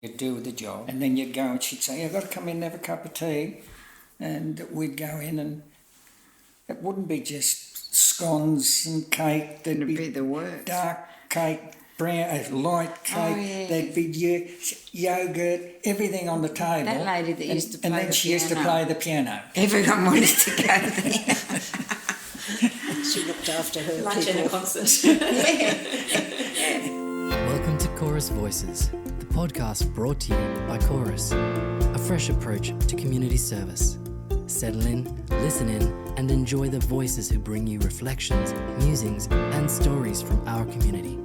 You'd do the job, and then you'd go and she'd say, "I've got to come in and have a cup of tea," and we'd go in, and it wouldn't be just scones and cake. There'd be the works. Dark cake, brown, light cake. Oh, yeah. There'd be yogurt, everything on the table. That lady that used to play and then the she used to piano. play the piano. Everyone wanted to go there. She looked after her Lunch people. and a concert. Welcome to Chorus Voices, the podcast brought to you by Chorus, a fresh approach to community service. Settle in, listen in, and enjoy the voices who bring you reflections, musings, and stories from our community.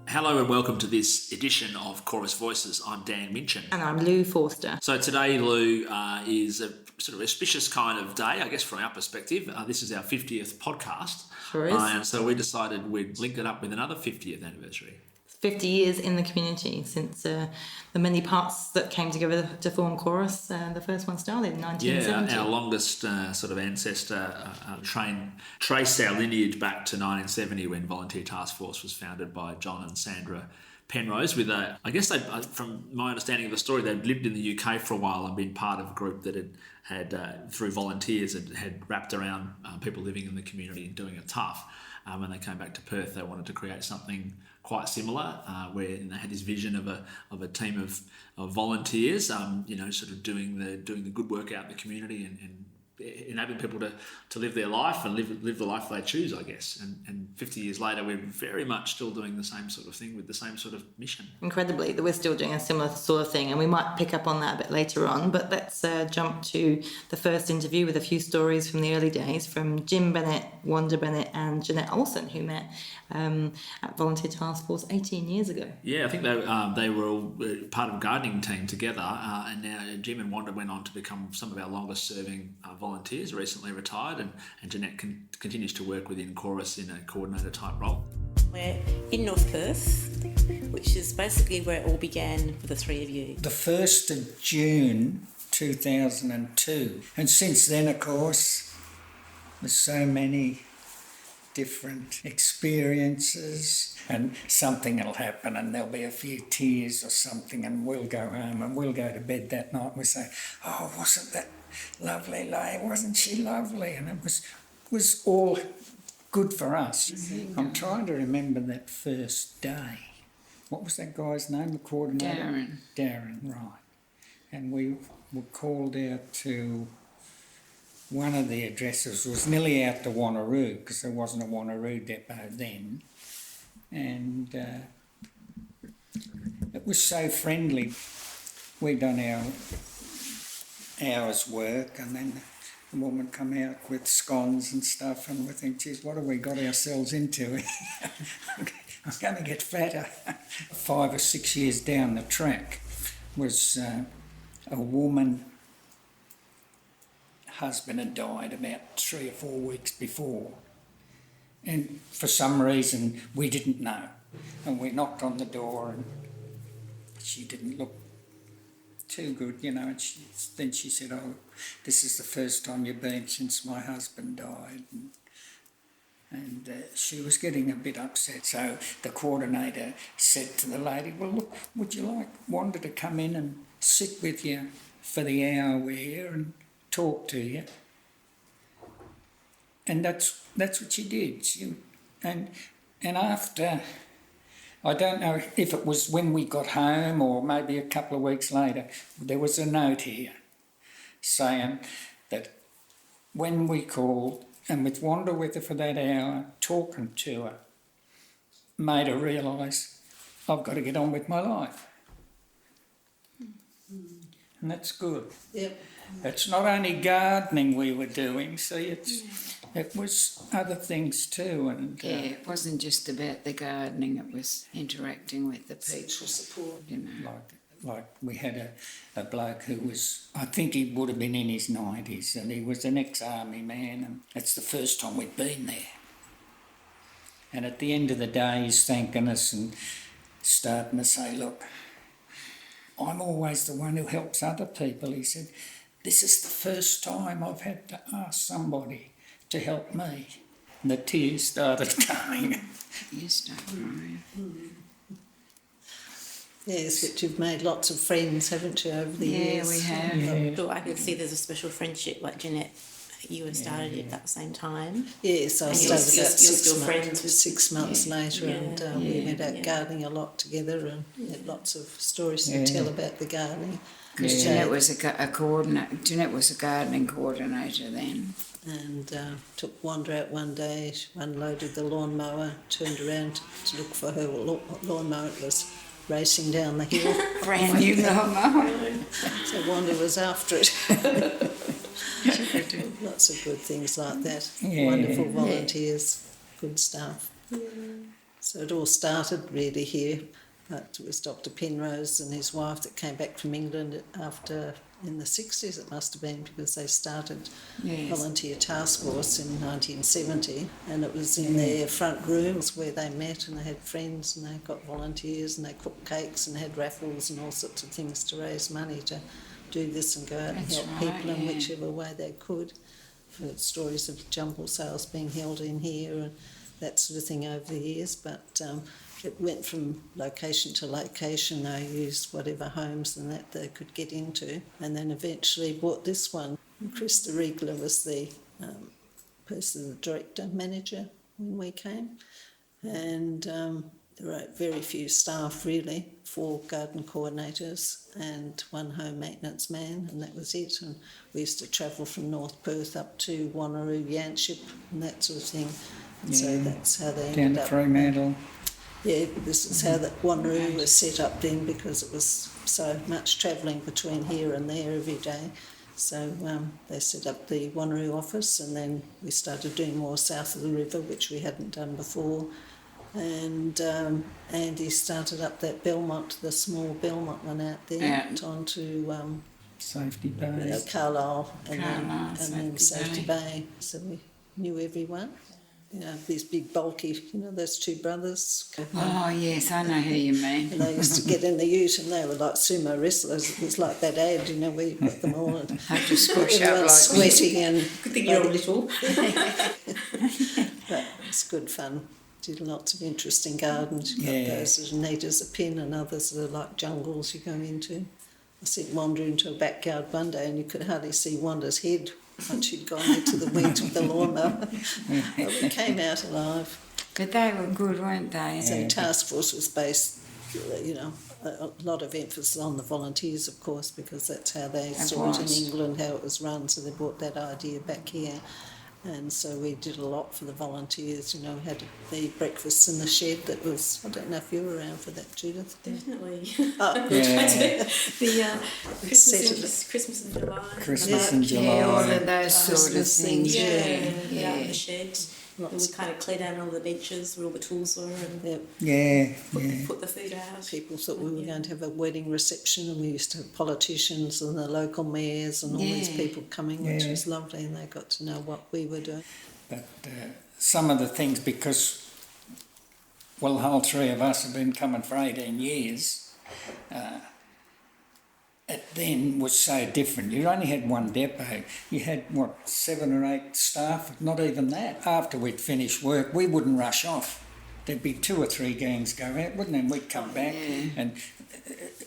Hello and welcome to this edition of Chorus Voices. I'm Dan Minchin. And I'm Lou Forster. So today, Lou, is a sort of auspicious kind of day, I guess, from our perspective. This is our 50th podcast. Sure is. And so we decided we'd link it up with another 50th anniversary. 50 years in the community since the many parts that came together to form Chorus. The first one started in 1970. Yeah, our longest sort of ancestor traced our lineage back to 1970 when Volunteer Task Force was founded by John and Sandra Penrose. I guess they, from my understanding of the story, they'd lived in the UK for a while and been part of a group that had through volunteers, had wrapped around people living in the community and doing it tough. When they came back to Perth, they wanted to create something quite similar, where they had this vision of a team of volunteers, sort of doing the good work out in the community and enabling people to live their life and live the life they choose, I guess. And 50 years later, we're very much still doing the same sort of thing with the same sort of mission. Incredibly, that we're still doing a similar sort of thing, and we might pick up on that a bit later on. But let's jump to the first interview with a few stories from the early days from Jim Bennett, Wanda Bennett, and Jeannette Olsen, who met at Volunteer Task Force 18 years ago. Yeah, I think they were all part of a gardening team together, and now Jim and Wanda went on to become some of our longest serving volunteers, recently retired, and Jeannette continues to work within Chorus in a coordinator type role. We're in North Perth, which is basically where it all began for the three of you. The 1st of June 2002. And since then, of course, there's so many different experiences, and something will happen and there'll be a few tears or something, and we'll go home and we'll go to bed that night and we'll say, "Oh, wasn't that lovely lady? Wasn't she lovely?" And it was all good for us. I'm trying to remember that first day. What was that guy's name, the coordinator? Darren, right. And we were called out to one of the addresses, was nearly out to Wanneroo, because there wasn't a Wanneroo depot then. And it was so friendly. We'd done our hour's work, and then the woman come out with scones and stuff, and we think, geez, what have we got ourselves into? I'm going to get fatter. 5 or 6 years down the track was a woman. Husband had died about 3 or 4 weeks before, and for some reason we didn't know, and we knocked on the door and she didn't look too good, and then she said, "Oh, this is the first time you've been since my husband died," and she was getting a bit upset. So the coordinator said to the lady, "Well, look, would you like Wanda to come in and sit with you for the hour we're here and talk to you?" And that's what she did. And after, I don't know if it was when we got home or maybe a couple of weeks later, there was a note here saying that when we called, and with Wanda with her for that hour, talking to her, made her realise, I've got to get on with my life. And that's good. Yep. It's not only gardening we were doing, see, it was other things too. And It wasn't just about the gardening, it was interacting with the people. Social support. like we had a bloke who was, I think he would have been in his 90s, and he was an ex-army man, and it's the first time we'd been there. And at the end of the day, he's thanking us and starting to say, "Look, I'm always the one who helps other people." He said, this is the first time I've had to ask somebody to help me. And the tears started coming. Yes, don't worry. Yes, but you've made lots of friends, haven't you, over the years? We have. Yeah. So I can see there's a special friendship, like Jeanette, you and started it at the same time. Yes, I And started you're about still friends with- 6 months later, and we went out yeah. gardening a lot together and had lots of stories to Yeah. tell about the gardening. Because Yeah. Jeanette was a coordinator. Jeanette was a gardening coordinator then. And took Wanda out one day, she unloaded the lawnmower, turned around to look for her lawnmower. It was racing down the hill. Brand new lawnmower. So Wanda was after it. Lots of good things like that. Yeah. Wonderful volunteers, good staff. So it all started really here, but it was Dr. Penrose and his wife that came back from England after, in the 60s it must have been, because they started Yes. Volunteer Task Force in 1970, and it was in their front rooms where they met, and they had friends and they got volunteers and they cooked cakes and had raffles and all sorts of things to raise money to do this and go out and That's help right, people in yeah. whichever way they could. For stories of jumble sales being held in here and that sort of thing over the years, but it went from location to location. They used whatever homes and that they could get into, and then eventually bought this one. Krista Riegler was the the director, manager when we came, and there were very few staff really, 4 garden coordinators and 1 home maintenance man, and that was it. And we used to travel from North Perth up to Wanneroo, Yanchep and that sort of thing. And so Yeah. that's how they Down ended to up. Fremantle. Yeah, this is how that Wanneroo was set up then, because it was so much travelling between here and there every day. So they set up the Wanneroo office, and then we started doing more south of the river, which we hadn't done before. And Andy started up that Belmont, the small Belmont one out there, Yeah. onto Safety Bay. Carlisle and Carlisle, then Safety Bay. So we knew everyone. You know, these big bulky, those 2 brothers. Oh, yes, I know who you mean. And they used to get in the ute and they were like sumo wrestlers. It was like that ad, where you got them all and Had to squish up everyone's like sweating and... Good thing you're all little. But it's good fun. Did lots of interesting gardens. You've got Yeah. those that are neat as a pin and others that are like jungles you go into. I sent Wanda into a backyard one day and you could hardly see Wanda's head once she'd gone into the weeds with the lawnmower. But we came out alive. But they were good, weren't they? So Task Force was based, a lot of emphasis on the volunteers, of course, because that's how they saw it in was. England, how it was run. So they brought that idea back here. And so we did a lot for the volunteers, we had the breakfasts in the shed that was, I don't know if you were around for that, Judith. Definitely. Oh, Yeah. The Christmas in July. Christmas in Yeah, all July. of those sort of Christmas things. things, Yeah, out in yeah. the shed. And Lots. we kind of cleared out all the benches where all the tools were and Yeah, Yeah, put, yeah. put the food out. people thought we were Yeah. going to have a wedding reception, and we used to have politicians and the local mayors and all these Yeah. people coming, which Yeah. was lovely, and they got to know what we were doing. But some of the things, because, well, the whole 3 of us have been coming for 18 years, it then was so different. You only had 1 depot. You had, 7 or 8 staff? Not even that. After we'd finished work, we wouldn't rush off. There'd be 2 or 3 gangs go out, wouldn't there? We'd come back and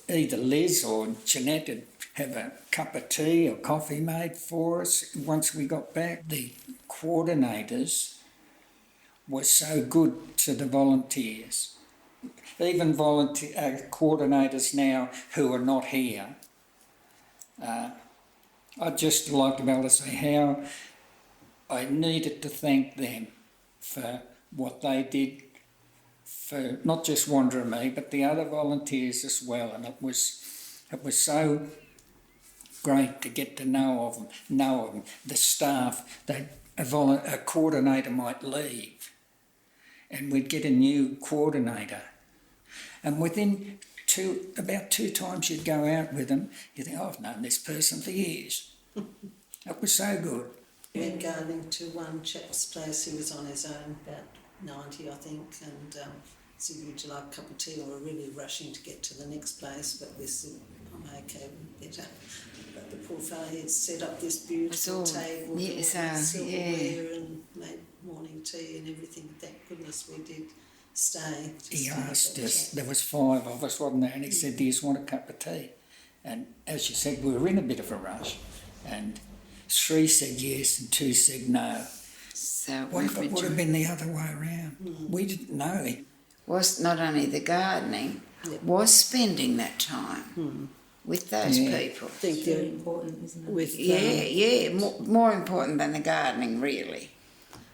either Liz or Jeanette would have a cup of tea or coffee made for us once we got back. The coordinators were so good to the volunteers. Even coordinators now who are not here, I'd just like to be able to say how I needed to thank them for what they did for not just Wanda and me, but the other volunteers as well. And it was so great to get to know them, the staff. That a coordinator might leave, and we'd get a new coordinator, and within about 2 times you'd go out with them, you think, oh, I've known this person for years. It was so good. We went gardening to one chap's place. He was on his own, about 90, I think, and said, would you like a cup of tea? We were really rushing to get to the next place, but we said, I'm okay, better. But the poor fellow had set up this beautiful all- table yeah, with so, silverware and made morning tea and everything. Thank goodness we did stay. He just to have asked that us, chat. there was 5 of us, wasn't there? And he said, do you want a cup of tea? And as you said, we were in a bit of a rush. And 3 said yes and 2 said no. So What if it would have been the other way around? We didn't know. was not only the gardening, was spending that time with those people. I think It's really they're important, isn't it? with More important than the gardening, really.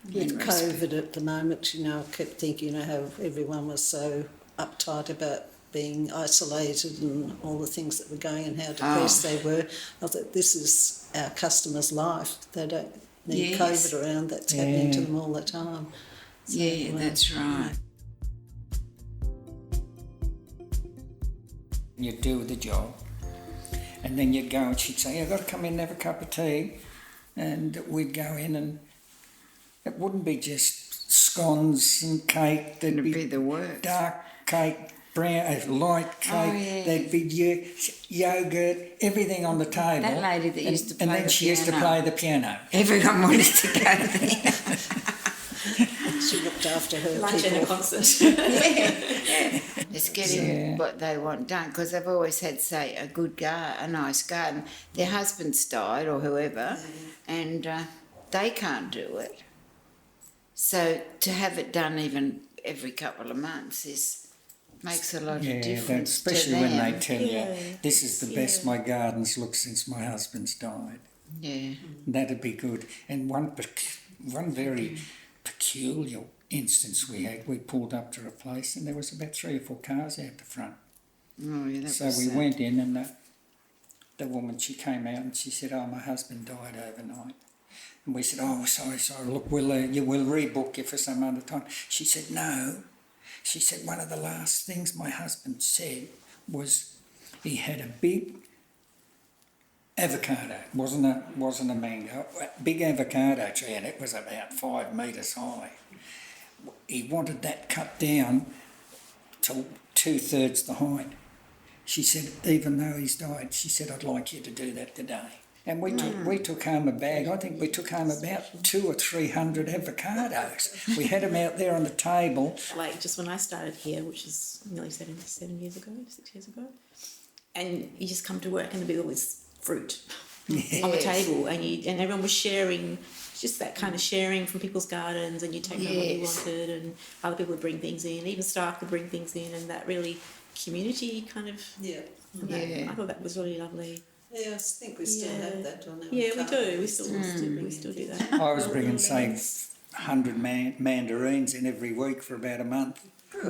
with in respect. COVID at the moment, you know, I kept thinking, you know, how everyone was so uptight about being isolated and all the things that were going and how depressed they were. I thought, this is our customers' life. They don't need Yes. COVID around. That's happening to them all the time. So, Yeah, that's right. You'd do the job. And then you'd go and she'd say, I've got to come in and have a cup of tea. And we'd go in and it wouldn't be just scones and cake. There'd It'd be the work. dark cake, brown, light cake. yeah. There'd be yogurt, everything on the table. That lady that used to play And then the she used to piano. play the piano. Everyone wanted to go there. she looked after her Lunch and a people. concert. It's getting what they want done because they've always had, say, a nice garden. Their husband's died or whoever, and they can't do it. So to have it done even every couple of months makes a lot of difference, especially to when them. they tell Yeah. you, this is the best my garden's looked since my husband's died. Yeah. That'd be good. And one very peculiar instance we had, we pulled up to a place and there was about 3 or 4 cars out the front. Oh, yeah, that So was we went in and the woman, she came out and she said, my husband died overnight. And we said, sorry, look, we'll rebook you for some other time. She said, no. She said, one of the last things my husband said was he had a big avocado, wasn't a mango, a big avocado tree, and it was about 5 metres high. He wanted that cut down to 2/3 the height. She said, even though he's died, she said, I'd like you to do that today. And we took home a bag. I think we took home about 200 or 300 avocados. We had them out there on the table. Like just when I started here, which is nearly 6 years ago, and you just come to work and there'd be all this fruit on the table, and everyone was sharing, just that kind of sharing from people's gardens, and you take home what you wanted, and other people would bring things in, even staff would bring things in, and that really community kind of. Yeah. I thought that was really lovely. Yeah, I think we still have that on our Yeah, we carpet. do. We still do that. I was bringing, say, 100 mandarins in every week for about a month.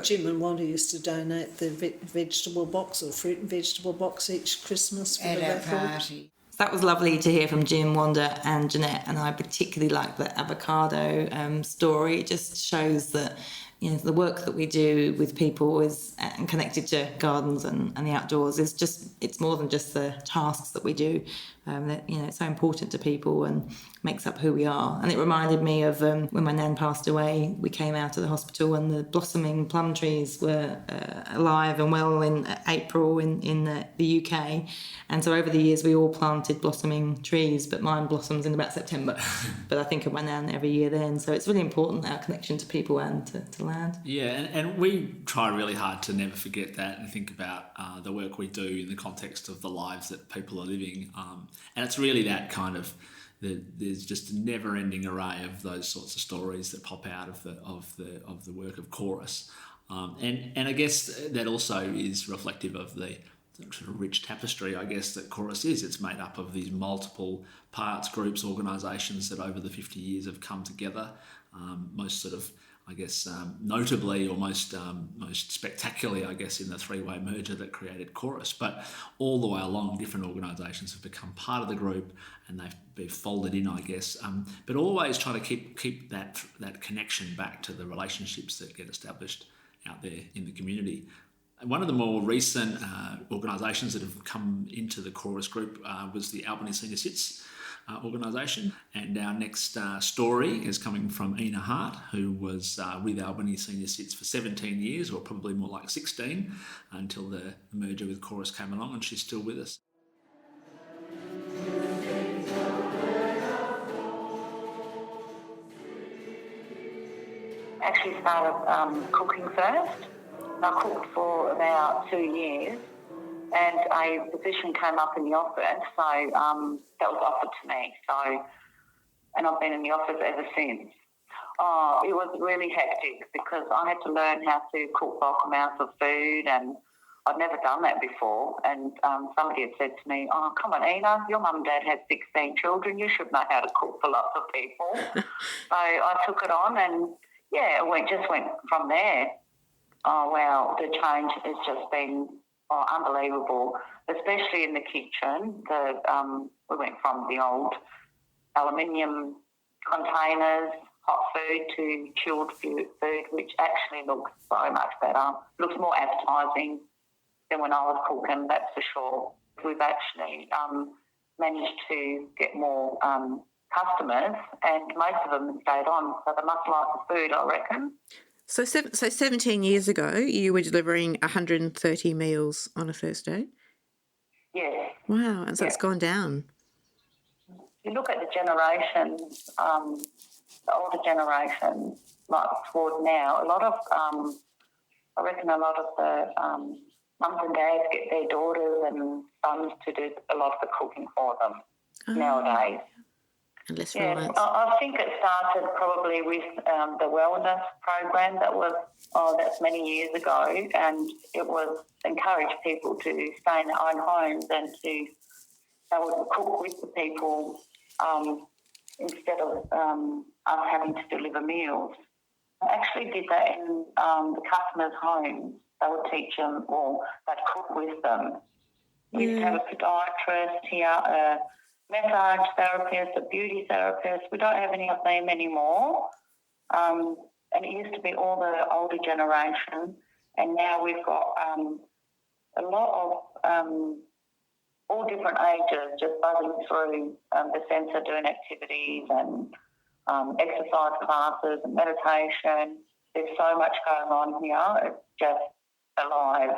Jim and Wanda used to donate the vegetable box or fruit and vegetable box each Christmas for the At our raffle. party. That was lovely to hear from Jim, Wanda and Jeannette, and I particularly like the avocado story. It just shows that the work that we do with people is and connected to gardens and the outdoors is it's more than just the tasks that we do. That it's so important to people and makes up who we are. And it reminded me of when my nan passed away. We came out of the hospital and the blossoming plum trees were alive and well in April in the UK. And so over the years we all planted blossoming trees, but mine blossoms in about September. But I think of my nan every year then. So it's really important, our connection to people and to land. Yeah, and we try really hard to never forget that and think about the work we do in the context of the lives that people are living. And it's really that kind of, there's just a never-ending array of those sorts of stories that pop out of the work of Chorus. And I guess that also is reflective of the sort of rich tapestry, I guess, that Chorus is. It's made up of these multiple parts, groups, organisations that over the 50 years have come together, most sort of, I guess, notably or most spectacularly, I guess, in the 3-way merger that created Chorus. But all the way along, different organisations have become part of the group and they've been folded in, I guess. But always try to keep that connection back to the relationships that get established out there in the community. One of the more recent organisations that have come into the Chorus group was the Albany Senior Cits organisation, and our next story is coming from Ina Hart, who was with Albany Senior Cits for 17 years, or probably more like 16, until the merger with Chorus came along, and she's still with us. actually started cooking first. I cooked for about 2 years, and a position came up in the office, so that was offered to me. So, and I've been in the office ever since. Oh, it was really hectic because I had to learn how to cook bulk amounts of food, and I'd never done that before. And somebody had said to me, "Oh, come on, Ina, your mum and dad had 16 children. You should know how to cook for lots of people." So I took it on, and yeah, it just went from there. Oh, wow, the change has just been unbelievable, especially in the kitchen. We went from the old aluminium containers, hot food, to chilled food, which actually looks so much better. Looks more appetising than when I was cooking, that's for sure. We've actually managed to get more customers, and most of them have stayed on, so they must like the food, I reckon. So 17 years ago, you were delivering 130 meals on a Thursday? Yeah. Wow, and so it's gone down. You look at the generations, the older generation, like toward now, a lot of, I reckon a lot of the mums and dads get their daughters and sons to do a lot of the cooking for them nowadays. And less Yeah, reliance. I think it started probably with the wellness program that's many years ago, and it was encourage people to stay in their own homes and they would cook with the people instead of us having to deliver meals. I actually did that in the customers' homes. They would teach them, or they'd cook with them. We used to have a podiatrist here, a massage therapist, a beauty therapist. We don't have any of them anymore. And it used to be all the older generation. And now we've got a lot of all different ages just buzzing through the centre doing activities and exercise classes and meditation. There's so much going on here. It's just alive.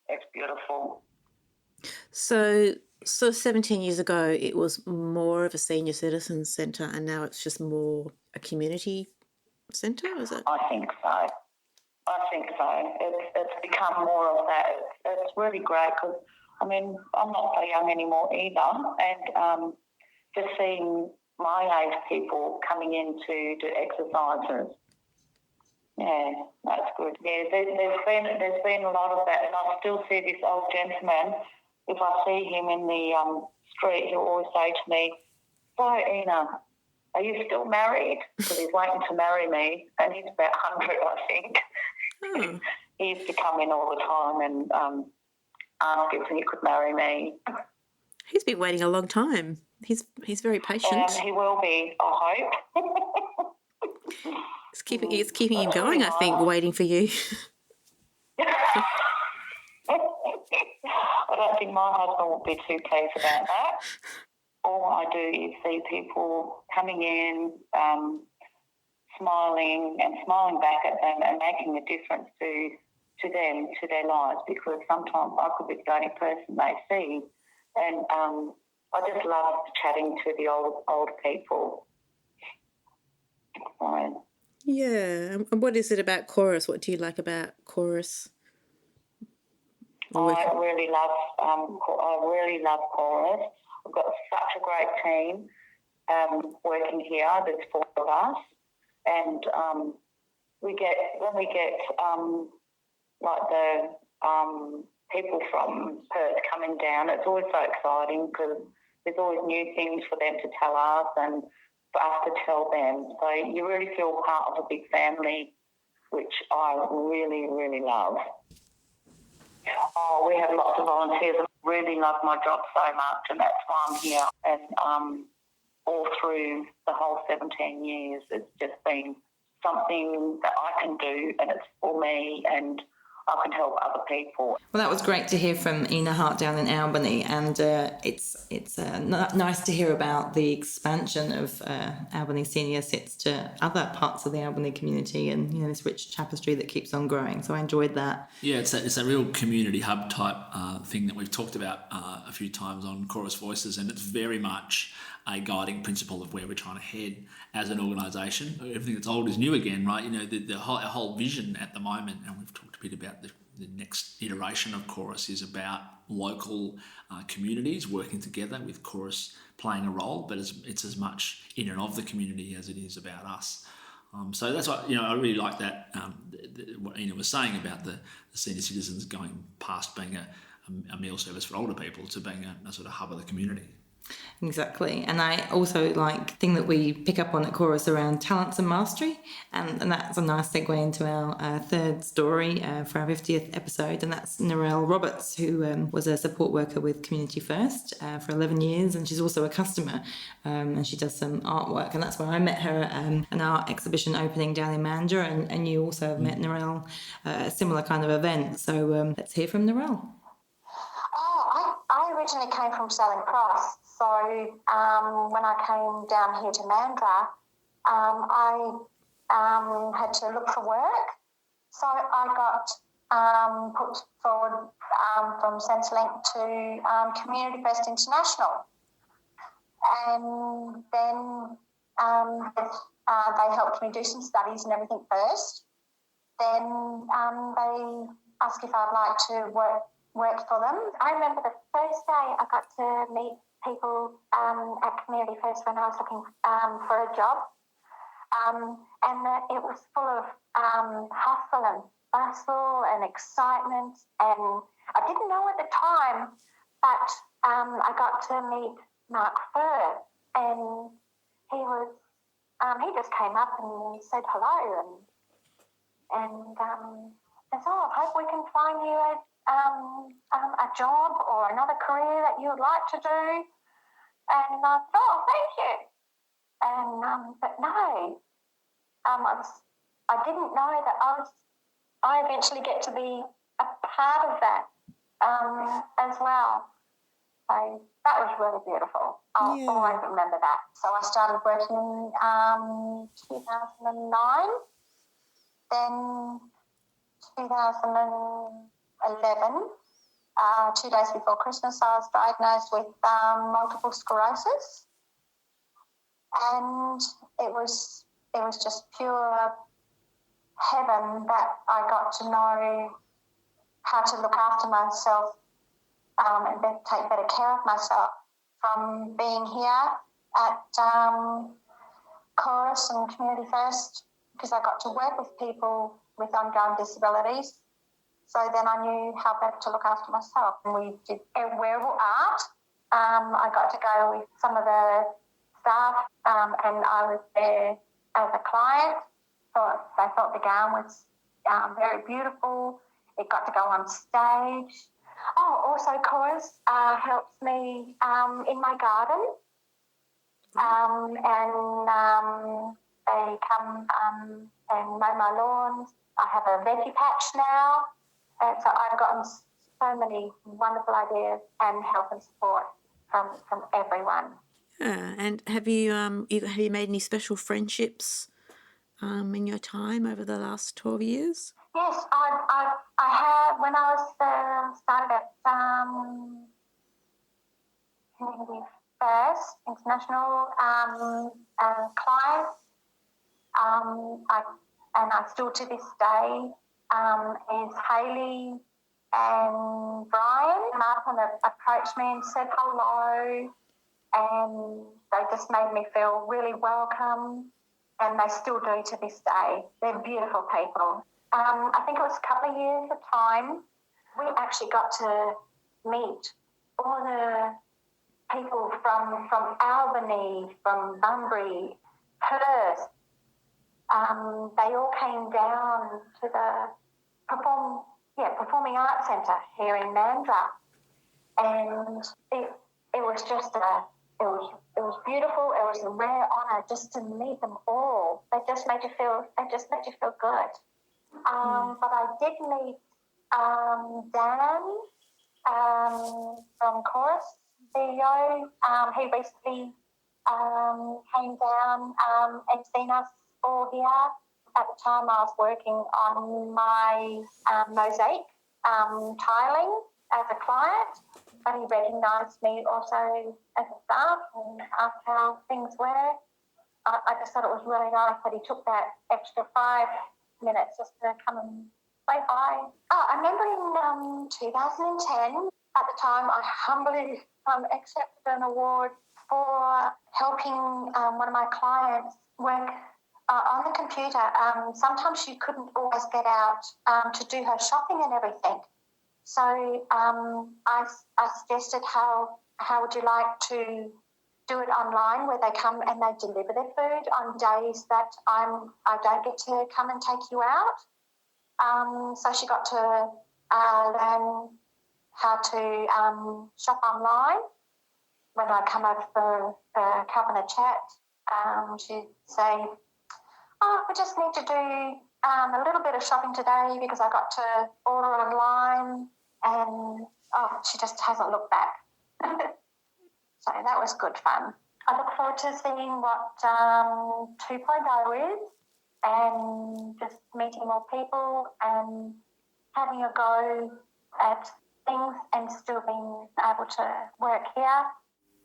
It's beautiful. So 17 years ago, it was more of a senior citizens centre, and now it's just more a community centre, is it? I think so. It's become more of that. It's really great because, I mean, I'm not so young anymore either, and just seeing my age people coming in to do exercises, yeah, that's good. Yeah, there's been a lot of that, and I still see this old gentleman. If I see him in the street, he'll always say to me, "So, Ina, are you still married?" Because he's waiting to marry me, and he's about 100, I think. Oh. He used to come in all the time and ask if he could marry me. He's been waiting a long time. He's very patient. He will be, I hope. It's keeping him going, I think, waiting for you. I don't think my husband will be too pleased about that. All I do is see people coming in, smiling back at them and making a difference to them, to their lives, because sometimes I could be the only person they see. And I just love chatting to the old people. Yeah. And what is it about Chorus? What do you like about Chorus? I really love Chorus. We've got such a great team working here. There's 4 of us, and when we get like the people from Perth coming down, it's always so exciting because there's always new things for them to tell us and for us to tell them. So you really feel part of a big family, which I really, really love. Oh, we have lots of volunteers. I really love my job so much, and that's why I'm here. And all through the whole 17 years, it's just been something that I can do, and it's for me, and I can help other people. Well, that was great to hear from Ina Hart down in Albany, and it's nice to hear about the expansion of Albany Senior Sits to other parts of the Albany community, and this rich tapestry that keeps on growing. So I enjoyed that. Yeah, it's a real community hub type thing that we've talked about a few times on Chorus Voices, and it's very much a guiding principle of where we're trying to head as an organisation. Everything that's old is new again, right? You know, the whole vision at the moment, and we've talked a bit about the next iteration of Chorus is about local communities working together with Chorus playing a role, but it's as much in and of the community as it is about us. So that's why, you know, I really like that, what Ina was saying about the senior citizens going past being a meal service for older people to being a sort of hub of the community. Exactly. And I also like the thing that we pick up on at Chorus around talents and mastery, and that's a nice segue into our third story for our 50th episode, and that's Narelle Roberts, who was a support worker with Community First for 11 years, and she's also a customer, and she does some artwork, and that's where I met her at an art exhibition opening down in Mandurah, and you also have met Narelle at a similar kind of event. So let's hear from Narelle. I originally came from Southern Cross, so when I came down here to Mandurah, I had to look for work. So I got put forward from Centrelink to Community First International. And then they helped me do some studies and everything first. Then they asked if I'd like to work for them. I remember the first day I got to meet people at Community First when I was looking for a job, and it was full of hustle and bustle and excitement, and I didn't know at the time, but I got to meet Mark Furr, and he just came up and said hello, and said, I hope we can find you a job or another career that you would like to do. And I thought, thank you. And but no, I didn't know that I eventually get to be a part of that as well. So that was really beautiful. I'll always remember that. So I started working in 2009, then 2011, 2 days before Christmas, I was diagnosed with multiple sclerosis, and it was just pure heaven that I got to know how to look after myself and take better care of myself from being here at Chorus and Community First, because I got to work with people with ongoing disabilities. So then I knew how better to look after myself. And we did wearable art. I got to go with some of the staff, and I was there as a client. They thought the gown was very beautiful. It got to go on stage. Oh, also Chorus helps me in my garden. And they come and mow my lawns. I have a veggie patch now. And so I've gotten so many wonderful ideas and help and support from everyone. Yeah, and have you made any special friendships in your time over the last 12 years? Yes, I had when I was started at Community First International clients. I still to this day is Hayley and Brian. Martin approached me and said hello, and they just made me feel really welcome, and they still do to this day. They're beautiful people. I think it was a couple of years of time. We actually got to meet all the people from Albany, from Bunbury, Perth. They all came down to the Performing Arts Centre here in Mandurah, and it was just it was beautiful. It was a rare honour just to meet them all. They just made you feel good. But I did meet Dan from Chorus CEO. He recently came down and seen us all here. At the time I was working on my mosaic tiling as a client, but he recognised me also as a staff and asked how things were. I just thought it was really nice that he took that extra 5 minutes just to come and say hi. I remember in 2010, at the time, I humbly accepted an award for helping one of my clients work on the computer. Sometimes she couldn't always get out to do her shopping and everything. So I suggested how would you like to do it online, where they come and they deliver their food on days that I don't get to come and take you out. So she got to learn how to shop online. When I come over for a cup and a chat, she'd say, we just need to do a little bit of shopping today because I got to order online, and she just hasn't looked back. So that was good fun. I look forward to seeing what 2.0 is, and just meeting more people and having a go at things and still being able to work here.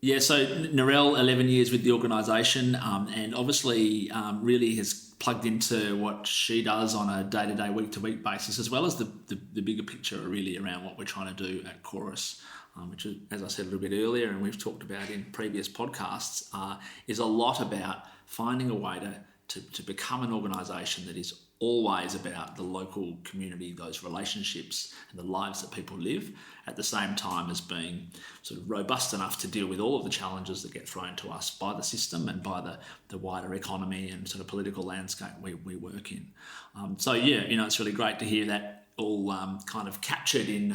Yeah, so Narelle, 11 years with the organisation, and obviously really has plugged into what she does on a day-to-day, week-to-week basis, as well as the bigger picture really around what we're trying to do at Chorus, which is, as I said a little bit earlier, and we've talked about in previous podcasts, is a lot about finding a way to become an organisation that is always about the local community, those relationships and the lives that people live, at the same time as being sort of robust enough to deal with all of the challenges that get thrown to us by the system and by the wider economy and sort of political landscape we work in. So yeah, it's really great to hear that all kind of captured in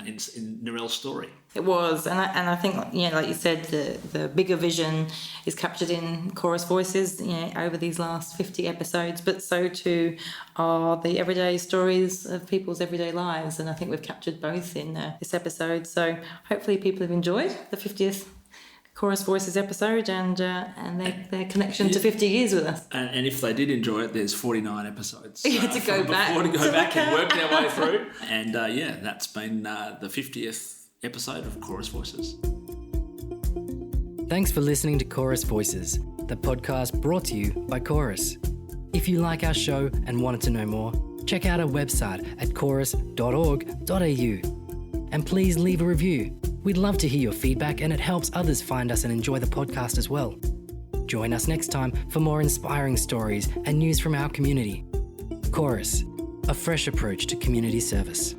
Narelle's story. It was, and I think, like you said, the bigger vision is captured in Chorus Voices, over these last 50 episodes, but so too are the everyday stories of people's everyday lives, and I think we've captured both in this episode. So hopefully people have enjoyed the 50th Chorus Voices episode and their connection to 50 years with us. And if they did enjoy it, there's 49 episodes to go back and work their way through. And that's been the 50th episode of Chorus Voices. Thanks for listening to Chorus Voices, the podcast brought to you by Chorus. If you like our show and wanted to know more, check out our website at chorus.org.au. And please leave a review. We'd love to hear your feedback, and it helps others find us and enjoy the podcast as well. Join us next time for more inspiring stories and news from our community. Chorus, a fresh approach to community service.